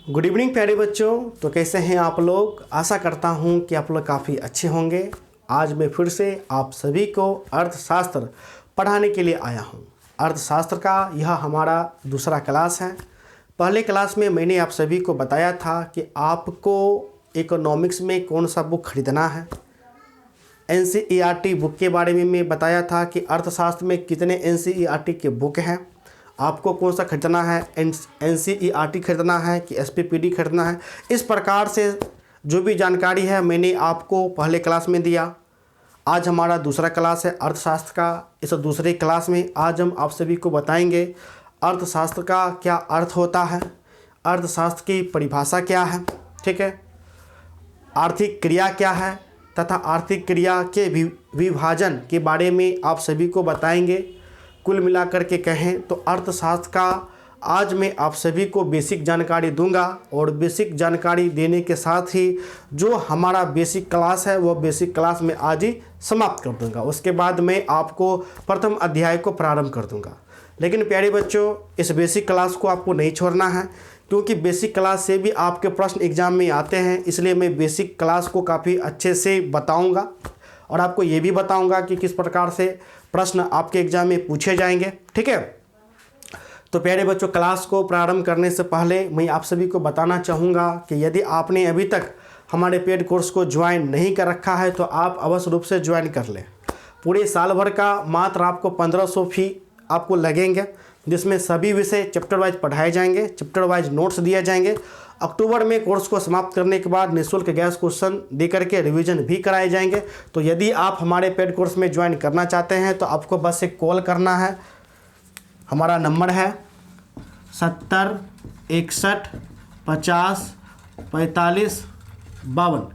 Good evening प्यारे बच्चों। तो कैसे हैं आप लोग? आशा करता हूं कि आप लोग काफ़ी अच्छे होंगे। आज मैं फिर से आप सभी को अर्थशास्त्र पढ़ाने के लिए आया हूं। अर्थशास्त्र का यह हमारा दूसरा क्लास है। पहले क्लास में मैंने आप सभी को बताया था कि आपको इकोनॉमिक्स में कौन सा बुक खरीदना है। NCERT बुक के बारे में मैं बताया था कि अर्थशास्त्र में कितने NCERT के बुक हैं, आपको कौन सा खरीदना है, NCERT खरीदना है कि SPPD खरीदना है। इस प्रकार से जो भी जानकारी है मैंने आपको पहले क्लास में दिया। आज हमारा दूसरा क्लास है अर्थशास्त्र का। इस दूसरे क्लास में आज हम आप सभी को बताएंगे अर्थशास्त्र का क्या अर्थ होता है, अर्थशास्त्र की परिभाषा क्या है, ठीक है, आर्थिक क्रिया क्या है तथा आर्थिक क्रिया के विभाजन के बारे में आप सभी को बताएंगे। कुल मिलाकर के कहें तो अर्थशास्त्र का आज मैं आप सभी को बेसिक जानकारी दूंगा और बेसिक जानकारी देने के साथ ही जो हमारा बेसिक क्लास है वो बेसिक क्लास में आज ही समाप्त कर दूंगा। उसके बाद मैं आपको प्रथम अध्याय को प्रारंभ कर दूंगा। लेकिन प्यारे बच्चों, इस बेसिक क्लास को आपको नहीं छोड़ना है, क्योंकि बेसिक क्लास से भी आपके प्रश्न एग्जाम में आते हैं। इसलिए मैं बेसिक क्लास को काफ़ी अच्छे से बताऊंगा और आपको ये भी बताऊंगा कि किस प्रकार से प्रश्न आपके एग्जाम में पूछे जाएंगे, ठीक है। तो प्यारे बच्चों, क्लास को प्रारंभ करने से पहले मैं आप सभी को बताना चाहूँगा कि यदि आपने अभी तक हमारे पेड कोर्स को ज्वाइन नहीं कर रखा है तो आप अवश्य रूप से ज्वाइन कर लें। पूरे साल भर का मात्र आपको 1500 फी आपको लगेंगे, जिसमें सभी विषय चैप्टर वाइज पढ़ाए जाएंगे, चैप्टर वाइज नोट्स दिए जाएंगे। अक्टूबर में कोर्स को समाप्त करने के बाद निःशुल्क गैस क्वेश्चन दे करके रिवीजन भी कराए जाएंगे। तो यदि आप हमारे पेड कोर्स में ज्वाइन करना चाहते हैं तो आपको बस एक कॉल करना है। हमारा नंबर है 70 61 50 45 52।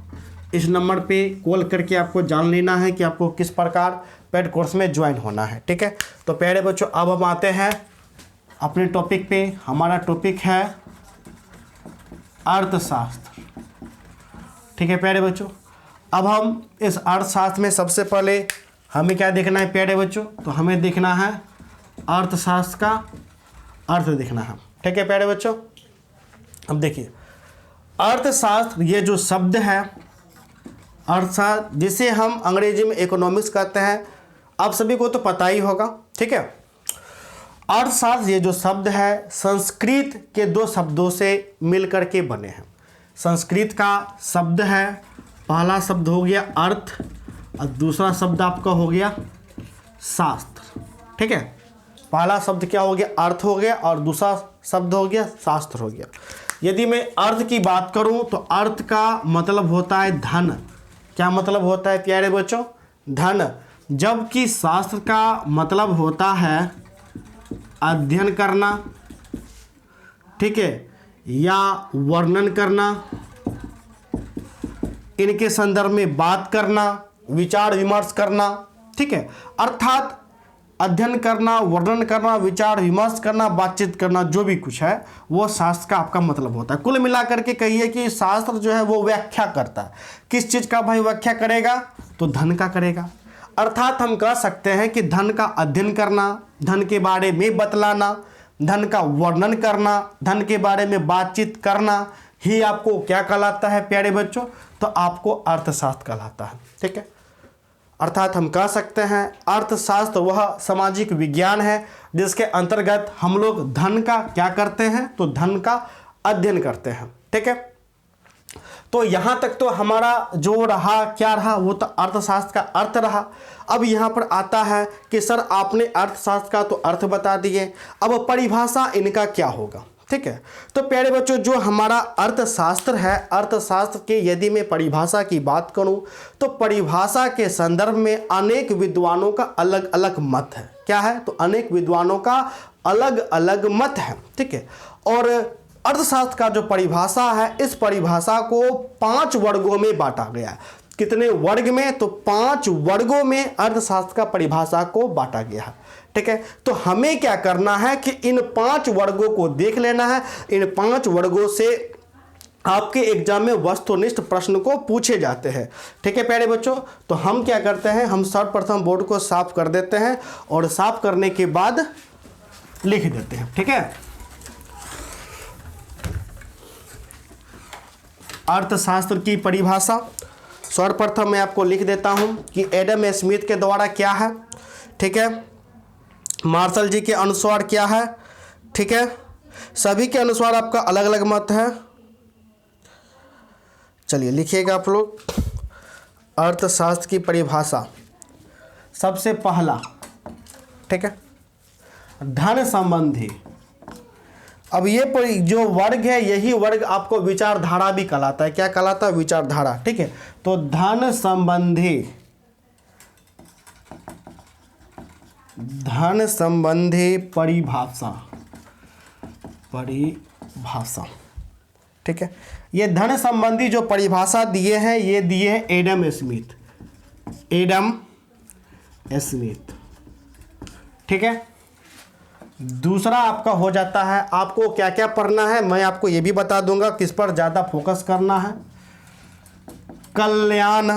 इस नंबर पे कॉल करके आपको जान लेना है कि आपको किस प्रकार पेड कोर्स में ज्वाइन होना है, ठीक है। तो प्यारे बच्चों, अब हम आते हैं अपने टॉपिक पे। हमारा टॉपिक है अर्थशास्त्र, ठीक है प्यारे बच्चों। अब हम इस अर्थशास्त्र में सबसे पहले हमें क्या देखना है प्यारे बच्चों? तो हमें देखना है अर्थशास्त्र का अर्थ देखना है, ठीक है प्यारे बच्चों। अब देखिए, अर्थशास्त्र ये जो शब्द है अर्थशास्त्र, जिसे हम अंग्रेजी में इकोनॉमिक्स कहते हैं, आप सभी को तो पता ही होगा, ठीक है। अर्थशास्त्र ये जो शब्द है संस्कृत के दो शब्दों से मिलकर के बने हैं। संस्कृत का शब्द है, पहला शब्द हो गया अर्थ और दूसरा शब्द आपका हो गया शास्त्र, ठीक है। पहला शब्द क्या हो गया? अर्थ हो गया और दूसरा शब्द हो गया शास्त्र हो गया। यदि मैं अर्थ की बात करूं तो अर्थ का मतलब होता है धन। क्या मतलब होता है प्यारे बच्चों? धन। जबकि शास्त्र का मतलब होता है अध्ययन करना, ठीक है, या वर्णन करना, इनके संदर्भ में बात करना, विचार विमर्श करना, ठीक है। अर्थात अध्ययन करना, वर्णन करना, विचार विमर्श करना, बातचीत करना, जो भी कुछ है वो शास्त्र का आपका मतलब होता है। कुल मिलाकर के कहिए कि शास्त्र जो है वो व्याख्या करता है। किस चीज़ का भाई व्याख्या करेगा? तो धन का करेगा। अर्थात हम कह सकते हैं कि धन का अध्ययन करना, धन के बारे में बतलाना, धन का वर्णन करना, धन के बारे में बातचीत करना ही आपको क्या कहलाता है प्यारे बच्चों? तो आपको अर्थशास्त्र कहलाता है, ठीक है। अर्थात हम कह सकते हैं अर्थशास्त्र वह सामाजिक विज्ञान है जिसके अंतर्गत हम लोग धन का क्या करते हैं? तो धन का अध्ययन करते हैं, ठीक है। तो यहाँ तक तो हमारा जो रहा क्या रहा, वो तो अर्थशास्त्र का अर्थ रहा। अब यहाँ पर आता है कि सर आपने अर्थशास्त्र का तो अर्थ बता दिए, अब परिभाषा इनका क्या होगा, ठीक है। तो प्यारे बच्चों, जो हमारा अर्थशास्त्र है, अर्थशास्त्र के यदि मैं परिभाषा की बात करूं तो परिभाषा के संदर्भ में अनेक विद्वानों का अलग अलग मत है। क्या है? तो अनेक विद्वानों का अलग अलग मत है, ठीक है। और अर्थशास्त्र का जो परिभाषा है, इस परिभाषा को 5 वर्गों में बांटा गया है। कितने वर्ग में? तो 5 वर्गों में अर्थशास्त्र का परिभाषा को बांटा गया है, ठीक है। तो हमें क्या करना है कि इन 5 वर्गों को देख लेना है। इन 5 वर्गों से आपके एग्जाम में वस्तुनिष्ठ प्रश्न को पूछे जाते हैं, ठीक है प्यारे बच्चों। तो हम क्या करते हैं, हम सर्वप्रथम बोर्ड को साफ कर देते हैं और साफ करने के बाद लिख देते हैं, ठीक है। अर्थशास्त्र की परिभाषा सर्वप्रथम मैं आपको लिख देता हूं कि एडम स्मिथ के द्वारा क्या है, ठीक है, मार्शल जी के अनुसार क्या है, ठीक है, सभी के अनुसार आपका अलग अलग मत है। चलिए लिखिएगा आप लोग, अर्थशास्त्र की परिभाषा सबसे पहला, ठीक है, धन संबंधी। अब ये जो वर्ग है यही वर्ग आपको विचारधारा भी कहलाता है। क्या कहलाता है? विचारधारा, ठीक है। तो धन संबंधी परिभाषा, ठीक है। ये धन संबंधी जो परिभाषा दिए हैं ये दिए हैं एडम स्मिथ, ठीक है। दूसरा आपका हो जाता है, आपको क्या क्या पढ़ना है मैं आपको ये भी बता दूंगा, किस पर ज़्यादा फोकस करना है। कल्याण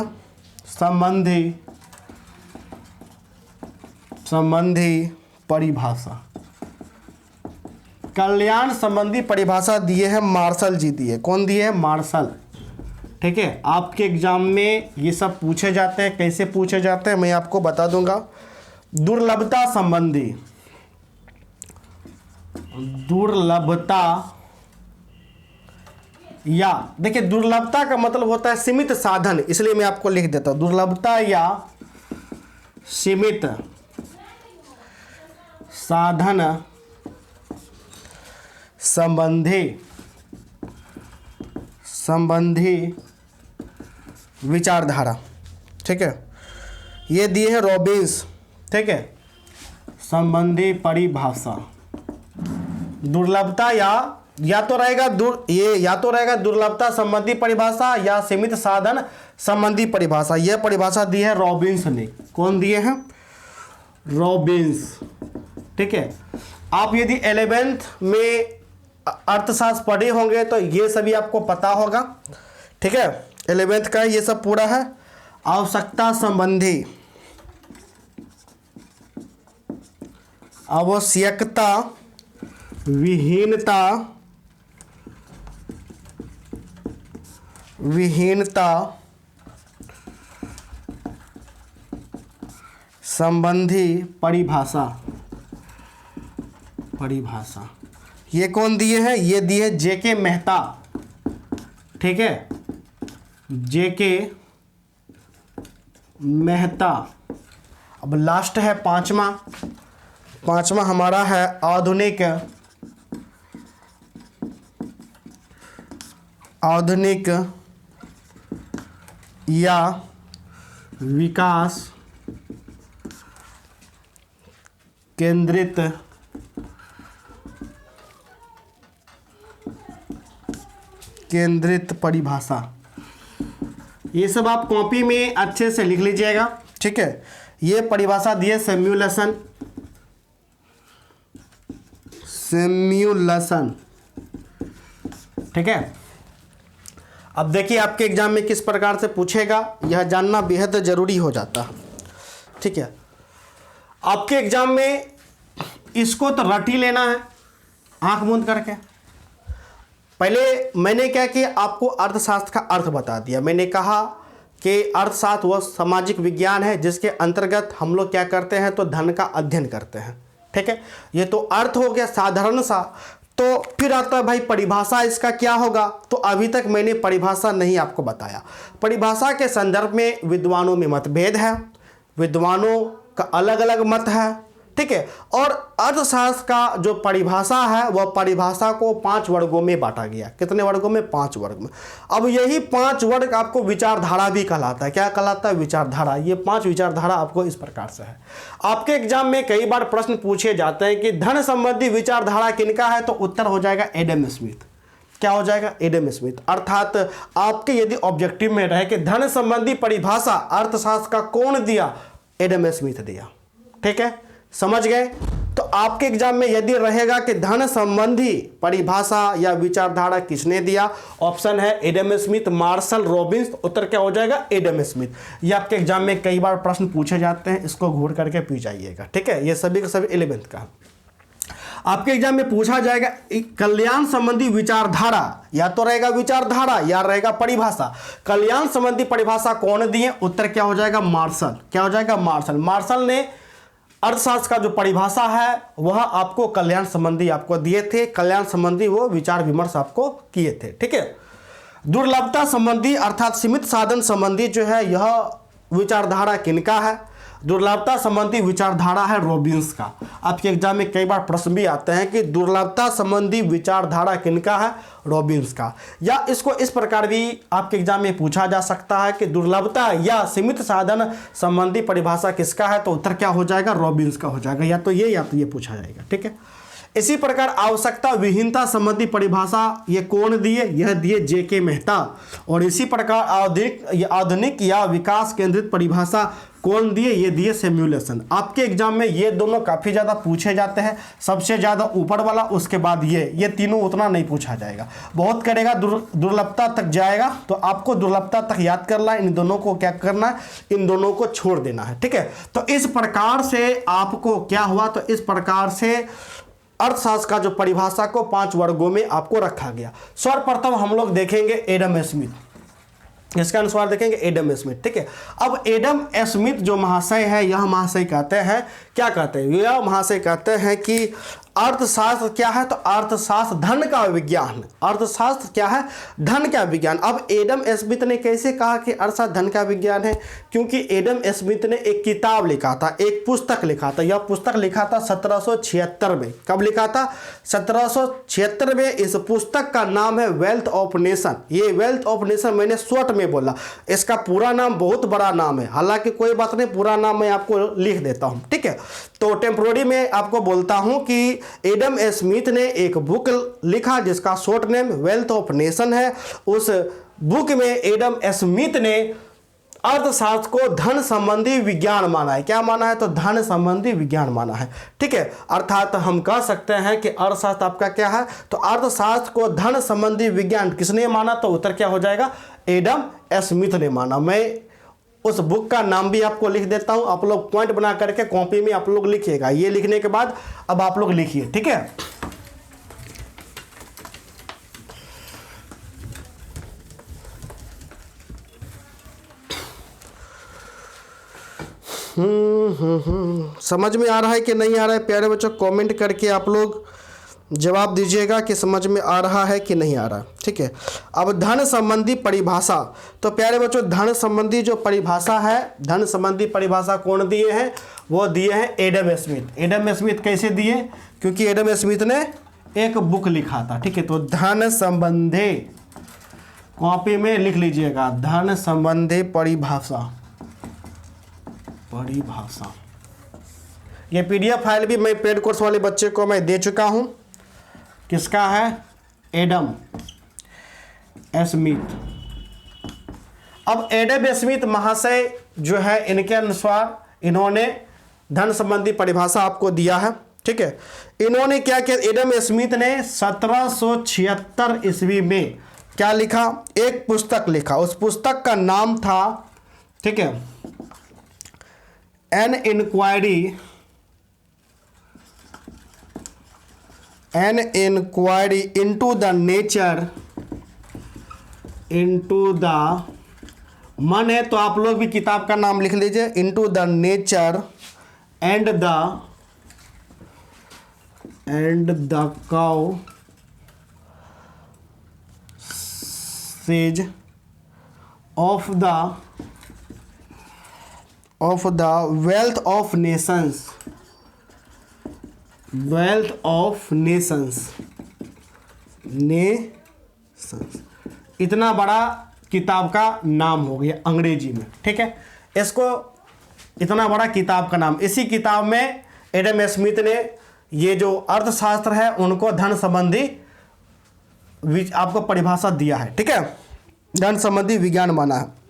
संबंधी परिभाषा, कल्याण संबंधी परिभाषा दिए हैं मार्शल जी दिए। कौन दिए हैं? मार्शल, ठीक है। आपके एग्जाम में ये सब पूछे जाते हैं। कैसे पूछे जाते हैं मैं आपको बता दूंगा। दुर्लभता संबंधी, या देखिए दुर्लभता का मतलब होता है सीमित साधन, इसलिए मैं आपको लिख देता हूं दुर्लभता या सीमित साधन संबंधी विचारधारा, ठीक है। ये दिए हैं रॉबिन्स, ठीक है, संबंधी परिभाषा। दुर्लभता या तो रहेगा दुर्लभता संबंधी परिभाषा या सीमित साधन संबंधी परिभाषा। यह परिभाषा दी है रॉबिन्स ने। कौन दिए हैं? रॉबिन्स, ठीक है। आप यदि 11th में अर्थशास्त्र पढ़े होंगे तो ये सभी आपको पता होगा, ठीक है। 11th का ये सब पूरा है। आवश्यकता संबंधी, आवश्यकता विहीनता संबंधी परिभाषा। ये कौन दिए हैं? ये दिए जेके मेहता, ठीक है, जेके मेहता। अब लास्ट है पांचवा हमारा है आधुनिक या विकास केंद्रित परिभाषा। ये सब आप कॉपी में अच्छे से लिख लीजिएगा, ठीक है। ये परिभाषा दी है सिम्युलेशन, ठीक है। अब देखिए आपके एग्जाम में किस प्रकार से पूछेगा, यह जानना बेहद जरूरी हो जाता है, ठीक है। आपके एग्जाम में इसको तो रट ही लेना है आंख मूंद करके। पहले मैंने क्या किया, आपको अर्थशास्त्र का अर्थ बता दिया। मैंने कहा कि अर्थशास्त्र वह सामाजिक विज्ञान है जिसके अंतर्गत हम लोग क्या करते हैं, तो धन का अध्ययन करते हैं, ठीक है। ये तो अर्थ हो गया साधारण सा। तो फिर आता है भाई परिभाषा, इसका क्या होगा? तो अभी तक मैंने परिभाषा नहीं आपको बताया। परिभाषा के संदर्भ में विद्वानों में मतभेद है, विद्वानों का अलग अलग मत है, ठीक है। और अर्थशास्त्र का जो परिभाषा है वह परिभाषा को 5 वर्गों में बांटा गया। कितने वर्गों में? 5 वर्ग में। अब यही 5 वर्ग आपको विचारधारा भी कहलाता है। क्या कहलाता है? विचारधारा। ये 5 विचारधारा आपको इस प्रकार से है। आपके एग्जाम में कई बार प्रश्न पूछे जाते हैं कि धन संबंधी विचारधारा किनका है, तो उत्तर हो जाएगा एडम स्मिथ। क्या हो जाएगा? Adam Smith. अर्थात आपके यदि ऑब्जेक्टिव में रहे कि धन संबंधी परिभाषा अर्थशास्त्र का कौन दिया, एडम स्मिथ दिया, ठीक है। समझ गए? तो आपके एग्जाम में यदि रहेगा कि धन संबंधी परिभाषा या विचारधारा किसने दिया, ऑप्शन है एडम स्मिथ, मार्शल, रॉबिन्स। उत्तर क्या हो जाएगा? Adam Smith. ये आपके एग्जाम में कई बार प्रश्न पूछे जाते हैं, इसको घूर करके पी जाइएगा, ठीक है। ये सभी का सभी 11th का। आपके एग्जाम में पूछा जाएगा कल्याण संबंधी विचारधारा, या तो रहेगा विचारधारा या रहेगा परिभाषा। कल्याण संबंधी परिभाषा कौन दी है? उत्तर क्या हो जाएगा? मार्शल। क्या हो जाएगा? मार्शल। मार्शल ने अर्थशास्त्र का जो परिभाषा है वह आपको कल्याण संबंधी आपको दिए थे। कल्याण संबंधी वो विचार विमर्श आपको किए थे। ठीक है। दुर्लभता संबंधी अर्थात सीमित साधन संबंधी जो है यह विचारधारा किनका है? दुर्लभता संबंधी विचारधारा है रॉबिन्स का। आपके एग्जाम में कई बार प्रश्न भी आते हैं कि दुर्लभता संबंधी विचारधारा किनका है? रॉबिन्स का। या इसको इस प्रकार भी आपके एग्जाम में पूछा जा सकता है कि दुर्लभता या सीमित साधन संबंधी परिभाषा किसका है? तो उत्तर क्या हो जाएगा? रॉबिन्स का हो जाएगा। या तो ये पूछा जाएगा। ठीक है। इसी प्रकार आवश्यकता विहीनता संबंधी परिभाषा ये कौन दिए? यह दिए जेके मेहता। और इसी प्रकार आधुनिक या विकास केंद्रित परिभाषा कौन दिए? ये दिए सैमुएल्सन। आपके एग्जाम में ये दोनों काफ़ी ज़्यादा पूछे जाते हैं, सबसे ज़्यादा ऊपर वाला, उसके बाद ये तीनों उतना नहीं पूछा जाएगा। बहुत करेगा दुर्लभता तक जाएगा तो आपको दुर्लभता तक याद करना है, इन दोनों को क्या करना है? इन दोनों को छोड़ देना है। ठीक है। तो इस प्रकार से आपको क्या हुआ? तो इस प्रकार से अर्थशास्त्र का जो परिभाषा को 5 वर्गों में आपको रखा गया। सर्वप्रथम हम लोग देखेंगे एडम स्मिथ, इसका अनुसार देखेंगे एडम स्मिथ। ठीक है। अब एडम स्मिथ जो महाशय है, यह महाशय कहते हैं, क्या कहते हैं? यह महाशय कहते हैं कि अर्थशास्त्र क्या है? तो अर्थशास्त्र धन का विज्ञान। अर्थशास्त्र क्या है? धन का विज्ञान। अब एडम स्मिथ ने कैसे कहा कि अर्थशास्त्र धन का विज्ञान है? क्योंकि एडम स्मिथ ने एक किताब लिखा था, एक पुस्तक लिखा था। यह पुस्तक लिखा था 1776 में। कब लिखा था? 1776 में। इस पुस्तक का नाम है वेल्थ ऑफ नेशन। ये वेल्थ ऑफ नेशन मैंने शॉर्ट में बोला, इसका पूरा नाम बहुत बड़ा नाम है, हालांकि कोई बात नहीं, पूरा नाम मैं आपको लिख देता हूं। ठीक है। तो टेम्पोररी में आपको बोलता हूं कि एडम स्मिथ ने एक बुक लिखा जिसका short name wealth of nation है। उस बुक में एडम स्मिथ ने अर्थशास्त्र को धन संबंधी विज्ञान माना है। क्या माना है? तो धन संबंधी विज्ञान माना है। ठीक है। अर्थात हम कह सकते हैं कि अर्थशास्त्र आपका क्या है? तो अर्थशास्त्र को धन संबंधी विज्ञान किसने माना? तो उत्तर क्या हो जाएगा? एडम स्मिथ ने माना। मैं उस बुक का नाम भी आपको लिख देता हूं, आप लोग पॉइंट बना करके कॉपी में आप लोग लिखिएगा। ये लिखने के बाद अब आप लोग लिखिए। ठीक है। समझ में आ रहा है कि नहीं आ रहा है? प्यारे बच्चों कमेंट करके आप लोग जवाब दीजिएगा कि समझ में आ रहा है कि नहीं आ रहा। ठीक है। अब धन संबंधी परिभाषा, तो प्यारे बच्चों धन संबंधी जो परिभाषा है, धन संबंधी परिभाषा कौन दिए हैं? वो दिए हैं एडम स्मिथ। एडम स्मिथ कैसे दिए? क्योंकि एडम स्मिथ ने एक बुक लिखा था। ठीक है। तो धन संबंधी, कॉपी में लिख लीजिएगा, धन संबंधी परिभाषा। ये पीडीएफ फाइल भी मैं पेड कोर्स वाले बच्चे को मैं दे चुका हूं। किसका है? Adam Smith. अब एडम स्मिथ महाशय जो है, इनके अनुसार इन्होंने धन संबंधी परिभाषा आपको दिया है। ठीक है। इन्होंने क्या किया? एडम स्मिथ ने 1776 ईस्वी में क्या लिखा? एक पुस्तक लिखा। उस पुस्तक का नाम था, ठीक है, an inquiry into the nature, मन है तो आप लोग भी किताब का नाम लिख लीजिए, into the nature and the cow sage of the wealth of Nations. इतना बड़ा किताब का नाम हो गया अंग्रेजी में। ठीक है। इसको इतना बड़ा किताब का नाम, इसी किताब में एडम स्मिथ ने ये जो अर्थशास्त्र है उनको धन संबंधी आपको परिभाषा दिया है। ठीक है। धन संबंधी विज्ञान माना है।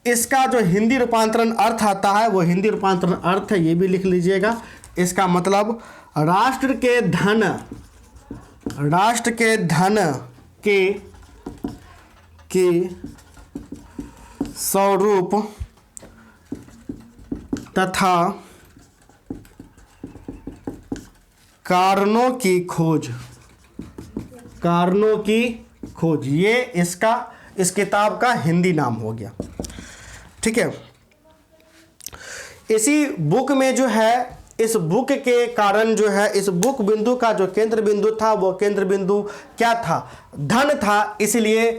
इसका जो हिंदी रूपांतरण अर्थ आता है, वो हिंदी रूपांतरण अर्थ है, ये भी लिख लीजिएगा। इसका मतलब राष्ट्र के धन के स्वरूप तथा कारणों की खोज, कारणों की खोज, ये इस किताब का हिंदी नाम हो गया। ठीक है, इसी बुक में जो है, इस बुक के कारण जो है, इस बुक बिंदु का जो केंद्र बिंदु था वो केंद्र बिंदु क्या था? धन था। इसलिए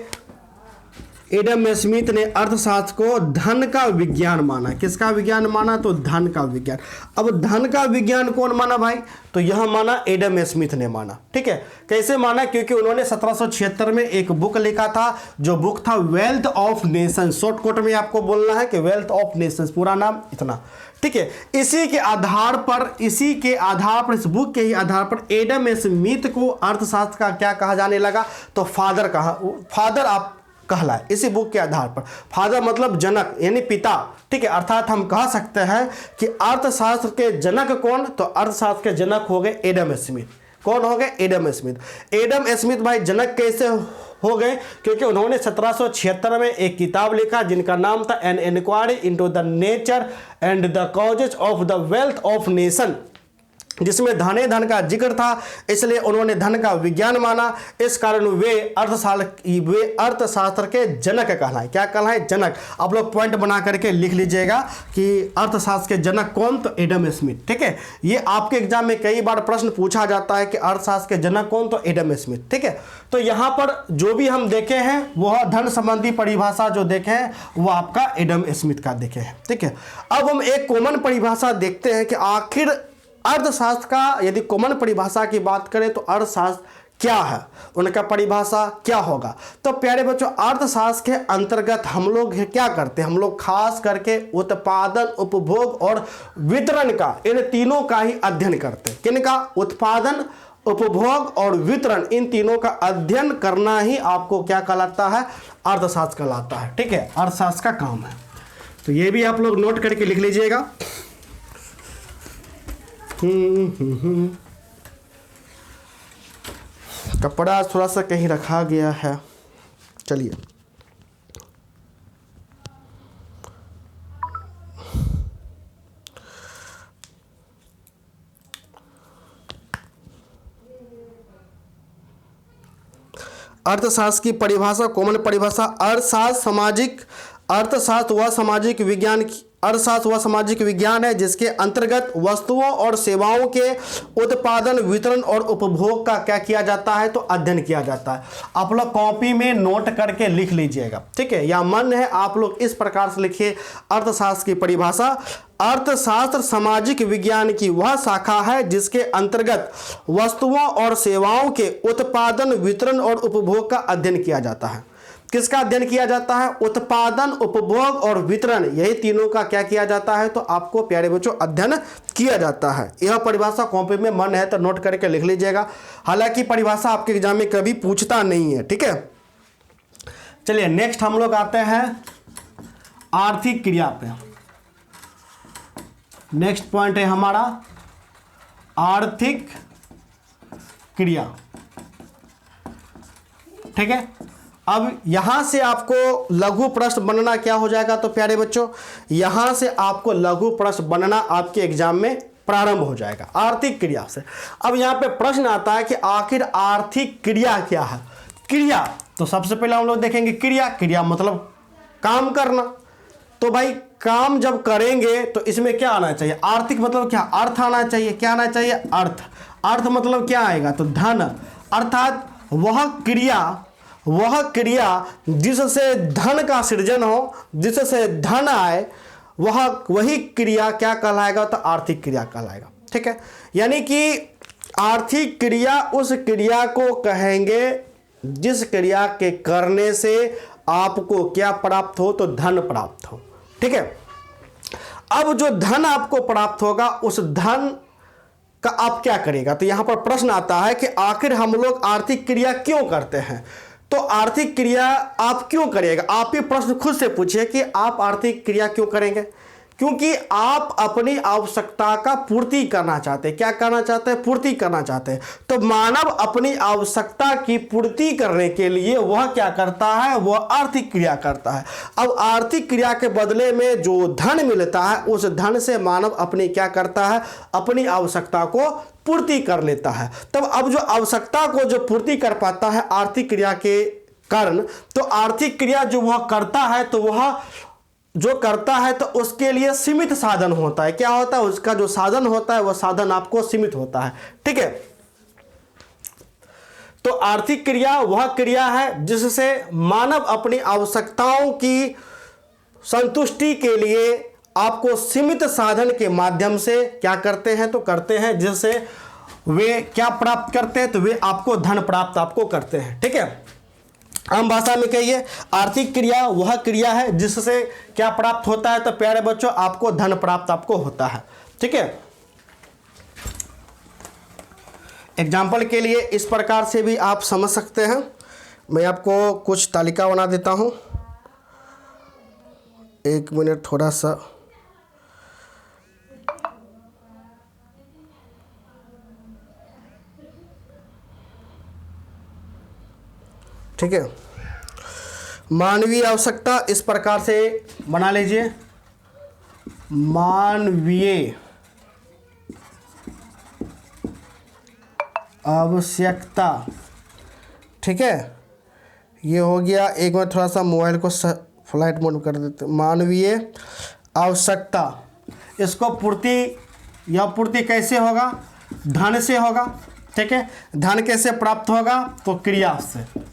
एडम स्मिथ ने अर्थशास्त्र को धन का विज्ञान माना। किसका विज्ञान माना? तो धन का विज्ञान। अब धन का विज्ञान कौन माना भाई? तो यह माना एडम स्मिथ ने माना। ठीक है, कैसे माना? क्योंकि उन्होंने 1776 में एक बुक लिखा था, जो बुक था वेल्थ ऑफ नेशन। शॉर्टकट में आपको बोलना है कि वेल्थ ऑफ नेशन, पूरा नाम इतना। ठीक है, इसी के आधार पर, इस बुक के ही आधार पर एडम स्मिथ को अर्थशास्त्र का क्या कहा जाने लगा? तो फादर आप कहलाए इसी बुक के आधार पर। फादर मतलब जनक, यानी पिता। ठीक है, अर्थात हम कह सकते हैं कि अर्थशास्त्र के जनक कौन? तो अर्थशास्त्र के जनक हो गए एडम स्मिथ। कौन हो गए? Adam Smith. एडम स्मिथ भाई जनक कैसे हो गए? क्योंकि उन्होंने 1776 में एक किताब लिखा जिनका नाम था an inquiry into the nature and the causes of the wealth of nation, जिसमें धन का जिक्र था। इसलिए उन्होंने धन का विज्ञान माना। इस कारण वे अर्थशास्त्र के जनक कहलाए। क्या कहलाए? जनक। आप लोग पॉइंट बना करके लिख लीजिएगा कि अर्थशास्त्र के जनक कौन? तो एडम स्मिथ। ठीक है, ये आपके एग्जाम में कई बार प्रश्न पूछा जाता है कि अर्थशास्त्र के जनक कौन? तो एडम स्मिथ। ठीक है, तो यहाँ पर जो भी हम देखे हैं वह धन संबंधी परिभाषा जो देखे हैं वह आपका एडम स्मिथ का देखे हैं। ठीक है, अब हम एक कॉमन परिभाषा देखते हैं कि आखिर अर्थशास्त्र का, यदि कॉमन परिभाषा की बात करें तो अर्थशास्त्र क्या है, उनका परिभाषा क्या होगा? तो प्यारे बच्चों, अर्थशास्त्र के अंतर्गत हम लोग क्या करते हैं? हम लोग खास करके उत्पादन, उपभोग और वितरण का, इन तीनों का ही अध्ययन करते हैं। किनका? उत्पादन, उपभोग और वितरण, इन तीनों का अध्ययन करना ही आपको क्या कहलाता है? अर्थशास्त्र कहलाता है। ठीक है, अर्थशास्त्र का काम है। तो ये भी आप लोग नोट करके लिख लीजिएगा। कपड़ा थोड़ा सा कहीं रखा गया है, चलिए। अर्थशास्त्र की परिभाषा, कॉमन परिभाषा। अर्थशास्त्र वह सामाजिक विज्ञान है जिसके अंतर्गत वस्तुओं और सेवाओं के उत्पादन, वितरण और उपभोग का क्या किया जाता है? तो अध्ययन किया जाता है। आप लोग कॉपी में नोट करके लिख लीजिएगा। ठीक है, या मन है आप लोग इस प्रकार से लिखिए, अर्थशास्त्र की परिभाषा। अर्थशास्त्र सामाजिक विज्ञान की वह शाखा है जिसके अंतर्गत वस्तुओं और सेवाओं के उत्पादन, वितरण और उपभोग का अध्ययन किया जाता है। किसका अध्ययन किया जाता है? उत्पादन, उपभोग और वितरण, यही तीनों का क्या किया जाता है? तो आपको प्यारे बच्चों अध्ययन किया जाता है। यह परिभाषा कॉपी में मन है तो नोट करके लिख लीजिएगा। हालांकि परिभाषा आपके एग्जाम में कभी पूछता नहीं है। ठीक है, चलिए नेक्स्ट हम लोग आते हैं आर्थिक क्रिया पे। नेक्स्ट पॉइंट है हमारा आर्थिक क्रिया। ठीक है, अब यहां से आपको लघु प्रश्न बनना क्या हो जाएगा? तो प्यारे बच्चों, यहां से आपको लघु प्रश्न बनना आपके एग्जाम में प्रारंभ हो जाएगा आर्थिक क्रिया से। अब यहां पे प्रश्न आता है कि आखिर आर्थिक क्रिया क्या है? क्रिया, तो सबसे पहले हम लोग देखेंगे क्रिया मतलब काम करना। तो भाई काम जब करेंगे तो इसमें क्या आना चाहिए? आर्थिक मतलब क्या? अर्थ आना चाहिए। क्या आना चाहिए? अर्थ मतलब क्या आएगा? तो धन। अर्थात वह क्रिया जिससे धन का सृजन हो, जिससे धन आए, वही क्रिया क्या कहलाएगा? तो आर्थिक क्रिया कहलाएगा। ठीक है, यानी कि आर्थिक क्रिया उस क्रिया को कहेंगे जिस क्रिया के करने से आपको क्या प्राप्त हो? तो धन प्राप्त हो। ठीक है, अब जो धन आपको प्राप्त होगा उस धन का आप क्या करेगा? तो यहां पर प्रश्न आता है कि आखिर हम लोग आर्थिक क्रिया क्यों करते हैं? तो आर्थिक क्रिया आप क्यों करिएगा? आप ही प्रश्न खुद से पूछिए कि आप आर्थिक क्रिया क्यों करेंगे? क्योंकि आप अपनी आवश्यकता का पूर्ति करना चाहते हैं। क्या करना चाहते हैं? पूर्ति करना चाहते हैं। तो मानव अपनी आवश्यकता की पूर्ति करने के लिए वह क्या करता है? वह आर्थिक क्रिया करता है। अब आर्थिक क्रिया के बदले में जो धन मिलता है, उस धन से मानव अपनी क्या करता है? अपनी आवश्यकता को पूर्ति कर लेता है। तब अब जो आवश्यकता को जो पूर्ति कर पाता है आर्थिक क्रिया के कारण, तो आर्थिक क्रिया जो वह करता है, तो वह जो करता है तो उसके लिए सीमित साधन होता है। क्या होता है? उसका जो साधन होता है वह साधन आपको सीमित होता है। ठीक है। तो आर्थिक क्रिया वह क्रिया है जिससे मानव अपनी आवश्यकताओं की संतुष्टि के लिए आपको सीमित साधन के माध्यम से क्या करते हैं? तो करते हैं, जिससे वे क्या प्राप्त करते हैं? तो वे आपको धन प्राप्त आपको करते हैं। ठीक है। आम भाषा में कहिए, आर्थिक क्रिया वह क्रिया है जिससे क्या प्राप्त होता है? तो प्यारे बच्चों, आपको धन प्राप्त आपको होता है। ठीक है। एग्जाम्पल के लिए इस प्रकार से भी आप समझ सकते हैं। मैं आपको कुछ तालिका बना देता हूं, 1 मिनट थोड़ा सा। ठीक है। मानवीय आवश्यकता इस प्रकार से बना लीजिए, मानवीय आवश्यकता। ठीक है। ये हो गया। एक मिनट थोड़ा सा मोबाइल को फ्लाइट मोड कर देते। मानवीय आवश्यकता, इसको पूर्ति, यह पूर्ति कैसे होगा? धन से होगा। ठीक है। धन कैसे प्राप्त होगा? तो क्रिया से।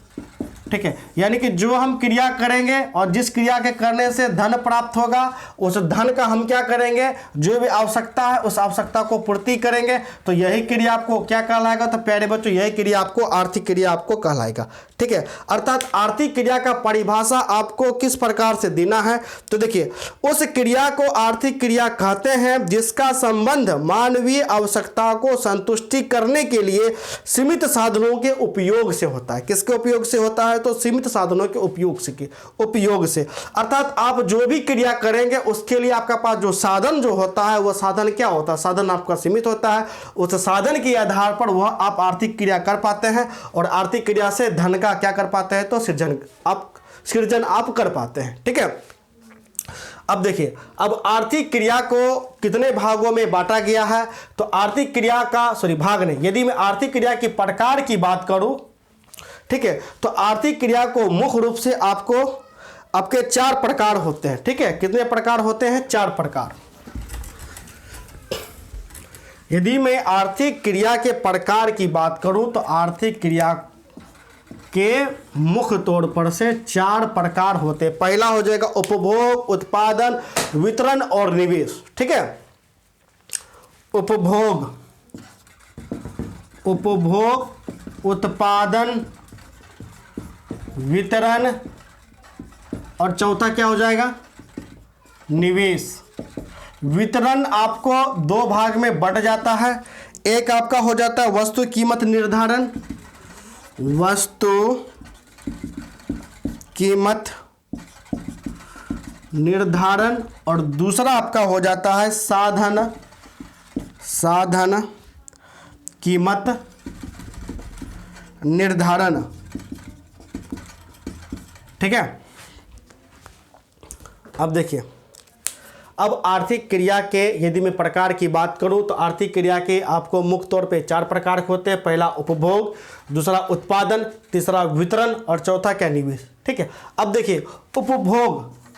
ठीक है। यानी कि जो हम क्रिया करेंगे और जिस क्रिया के करने से धन प्राप्त होगा, उस धन का हम क्या करेंगे? जो भी आवश्यकता है उस आवश्यकता को पूर्ति करेंगे। तो यही क्रिया आपको क्या कहलाएगा? तो प्यारे बच्चों, यही क्रिया आपको आर्थिक क्रिया आपको कहलाएगा। ठीक है। अर्थात आर्थिक क्रिया का परिभाषा आपको किस प्रकार से देना है? तो देखिए, उस क्रिया को आर्थिक क्रिया कहते हैं जिसका संबंध मानवीय आवश्यकता को संतुष्टि करने के लिए सीमित साधनों के उपयोग से होता है। किसके उपयोग से होता है? तो सीमित साधनों के उपयोग से। अर्थात आप जो भी क्रिया करेंगे उसके लिए आपका पास जो साधन जो होता है, वह साधन क्या होता है? साधन आपका सीमित होता है। उस साधन के आधार पर वह आप आर्थिक क्रिया कर पाते हैं और आर्थिक क्रिया से धन का क्या कर पाते हैं? तो सृजन आप कर पाते हैं। ठीक है। अब देखिए, अब आर्थिक क्रिया को कितने भागों में बांटा गया है? तो आर्थिक क्रिया का भाग नहीं, यदि मैं आर्थिक क्रिया के प्रकार की बात करूं, ठीक है, तो आर्थिक क्रिया को मुख्य रूप से आपके 4 प्रकार होते हैं। ठीक है। कितने प्रकार होते हैं? 4 प्रकार। यदि मैं आर्थिक क्रिया के प्रकार की बात करूं तो आर्थिक क्रिया के मुख्य तौर पर से 4 प्रकार होते हैं। पहला हो जाएगा उपभोग, उत्पादन, वितरण और निवेश। ठीक है। उपभोग, उत्पादन, वितरण और चौथा क्या हो जाएगा? निवेश। वितरण आपको 2 भाग में बंट जाता है। एक आपका हो जाता है वस्तु कीमत निर्धारण, वस्तु कीमत निर्धारण, और दूसरा आपका हो जाता है साधन कीमत निर्धारण। ठीक है। अब देखिए, अब आर्थिक क्रिया के यदि मैं प्रकार की बात करूं तो आर्थिक क्रिया के आपको मुख्य तौर पे 4 प्रकार होते हैं। पहला उपभोग, दूसरा उत्पादन, तीसरा वितरण और चौथा क्या? निवेश। ठीक है। अब देखिए,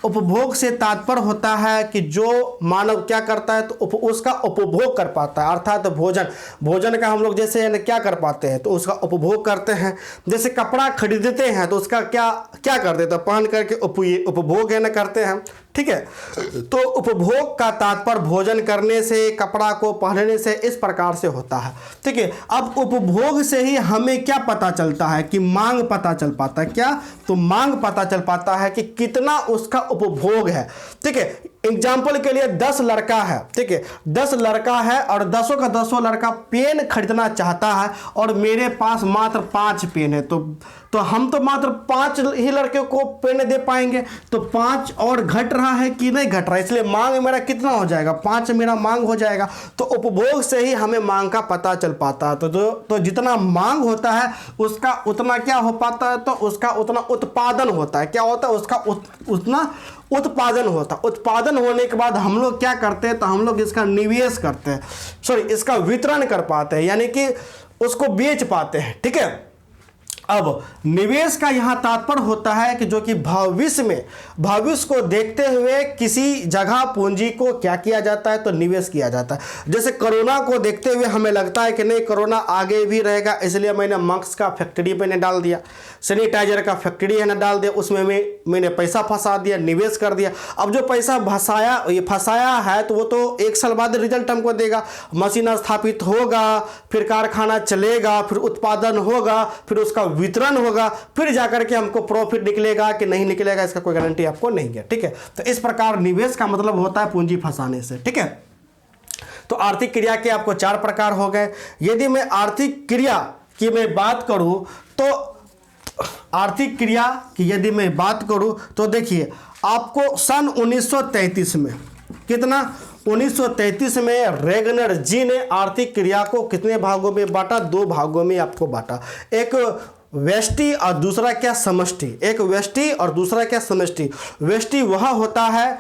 उपभोग से तात्पर्य होता है कि जो मानव क्या करता है तो उसका उपभोग कर पाता है। अर्थात भोजन का हम लोग जैसे क्या कर पाते हैं? तो उसका उपभोग करते हैं। जैसे कपड़ा खरीदते हैं तो उसका क्या कर देते हैं? पहन करके उपभोग है ना करते हैं। ठीक है। तो उपभोग का तात्पर्य भोजन करने से, कपड़ा को पहनने से, इस प्रकार से होता है। ठीक है। अब उपभोग से ही हमें क्या पता चलता है? कि मांग पता चल पाता है। क्या? तो मांग पता चल पाता है कि कितना उसका उपभोग है। ठीक है। एग्जाम्पल के लिए 10 लड़का है, ठीक है, 10 लड़का है और 10 का 10 लड़का पेन खरीदना चाहता है और मेरे पास मात्र 5 पेन है, तो हम तो मात्र 5 ही लड़के को पेन दे पाएंगे, तो 5 और घट रहा है कि नहीं घट रहा है, इसलिए मांग मेरा कितना हो जाएगा, 5 मेरा मांग हो जाएगा। तो उपभोग से ही हमें मांग का पता चल पाता है। तो जितना मांग होता है उसका उतना क्या हो पाता है, तो उसका उतना उत्पादन होता है। क्या होता है, उसका उतना उत्पादन होता है। उत्पादन होने के बाद हम लोग क्या करते हैं, तो हम लोग इसका निवेश करते हैं, सॉरी इसका वितरण कर पाते हैं, यानी कि उसको बेच पाते हैं, ठीक है। अब निवेश का यहां तात्पर्य होता है कि जो कि भविष्य में, भविष्य को देखते हुए किसी जगह पूंजी को क्या किया जाता है, तो निवेश किया जाता है। जैसे कोरोना को देखते हुए हमें लगता है कि नहीं कोरोना आगे भी रहेगा, इसलिए मैंने मास्क का फैक्ट्री मैंने डाल दिया, सैनिटाइजर का फैक्ट्री है ना डाल दिया, उसमें मैंने पैसा फंसा दिया, निवेश कर दिया। अब जो पैसा फंसाया है तो वो तो 1 साल बाद रिजल्ट हमको देगा, मशीन स्थापित होगा, फिर कारखाना चलेगा, फिर उत्पादन होगा, फिर उसका वितरण होगा, फिर जाकर के हमको प्रॉफिट निकलेगा कि नहीं निकलेगा, इसका कोई गारंटी आपको नहीं है, ठीक है। तो इस प्रकार निवेश का मतलब होता है पूंजी फंसाने से, ठीक है। तो आर्थिक क्रिया के आपको 4 प्रकार हो गए। यदि मैं आर्थिक क्रिया की मैं बात करूं तो आर्थिक क्रिया की यदि मैं बात करूं तो देखिए आपको सन 1933 में, कितना 1933 में रेगनर जी ने आर्थिक क्रिया को कितने भागों में बांटा, 2 भागों में आपको बांटा। एक व्यष्टि और दूसरा क्या समष्टि, एक व्यष्टि और दूसरा क्या समष्टि। व्यष्टि वह होता है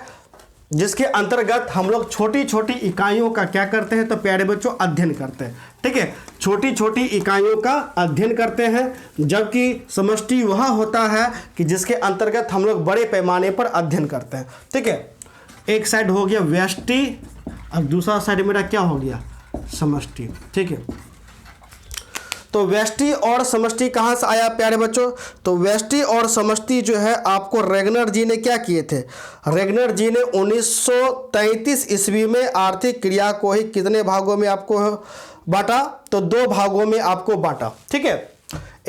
जिसके अंतर्गत हम लोग छोटी छोटी इकाइयों का क्या करते हैं, तो प्यारे बच्चों अध्ययन करते हैं, ठीक है, छोटी छोटी इकाइयों का अध्ययन करते हैं। जबकि समष्टि वह होता है कि जिसके अंतर्गत हम लोग बड़े पैमाने पर अध्ययन करते हैं, ठीक है। एक साइड हो गया व्यष्टि और दूसरा साइड मेरा क्या हो गया, समष्टि, ठीक है। तो व्यष्टि और समष्टि कहाँ से आया प्यारे बच्चों, तो व्यष्टि और समष्टि जो है आपको रेगनर जी ने क्या किए थे, रेगनर जी ने 1933 ईस्वी में आर्थिक क्रिया को ही कितने भागों में आपको बांटा, तो 2 भागों में आपको बांटा, ठीक है।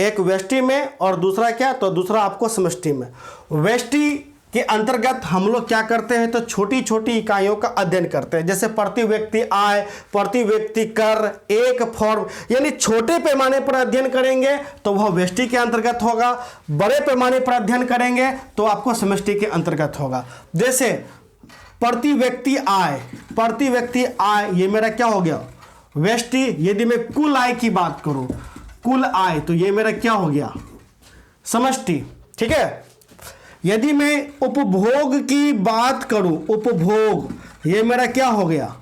एक व्यष्टि में और दूसरा क्या, तो दूसरा आपको समष्टि में। व्यष्टि के अंतर्गत हम लोग क्या करते हैं, तो छोटी छोटी इकाइयों का अध्ययन करते हैं, जैसे प्रति व्यक्ति आय, प्रति व्यक्ति कर, एक फॉर्म, यानी छोटे पैमाने पर अध्ययन करेंगे तो वह व्यष्टि के अंतर्गत होगा, बड़े पैमाने पर अध्ययन करेंगे तो आपको समष्टि के अंतर्गत होगा। जैसे प्रति व्यक्ति आय, प्रति व्यक्ति आय ये मेरा क्या हो गया, व्यष्टि। यदि मैं कुल आय की बात करूं, कुल आय, तो ये मेरा क्या हो गया, समष्टि, ठीक है। यदि मैं उपभोग की बात करूं, उपभोग ये मेरा क्या हो गया,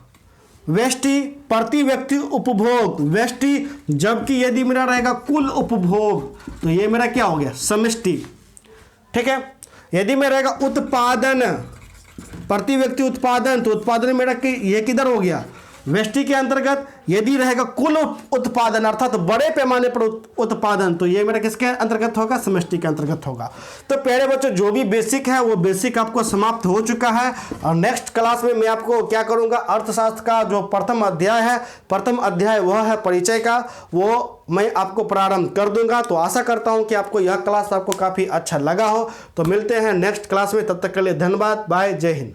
व्यष्टि। प्रति व्यक्ति उपभोग व्यष्टि, जबकि यदि मेरा रहेगा कुल उपभोग तो ये मेरा क्या हो गया, समष्टि, ठीक है। यदि मेरा रहेगा उत्पादन, प्रति व्यक्ति उत्पादन, तो उत्पादन मेरा ये किधर हो गया, व्यष्टि के अंतर्गत। यदि रहेगा कुल उत्पादन अर्थात बड़े पैमाने पर उत्पादन, तो ये मेरा किसके अंतर्गत होगा, समष्टि के अंतर्गत होगा। तो प्यारे बच्चों जो भी बेसिक है वो बेसिक आपको समाप्त हो चुका है, और नेक्स्ट क्लास में मैं आपको क्या करूंगा, अर्थशास्त्र का जो प्रथम अध्याय है, प्रथम अध्याय वह है परिचय का, वो मैं आपको प्रारंभ कर दूंगा। तो आशा करता हूं कि आपको यह क्लास आपको काफ़ी अच्छा लगा हो। तो मिलते हैं नेक्स्ट क्लास में, तब तक के लिए धन्यवाद, बाय, जय हिंद।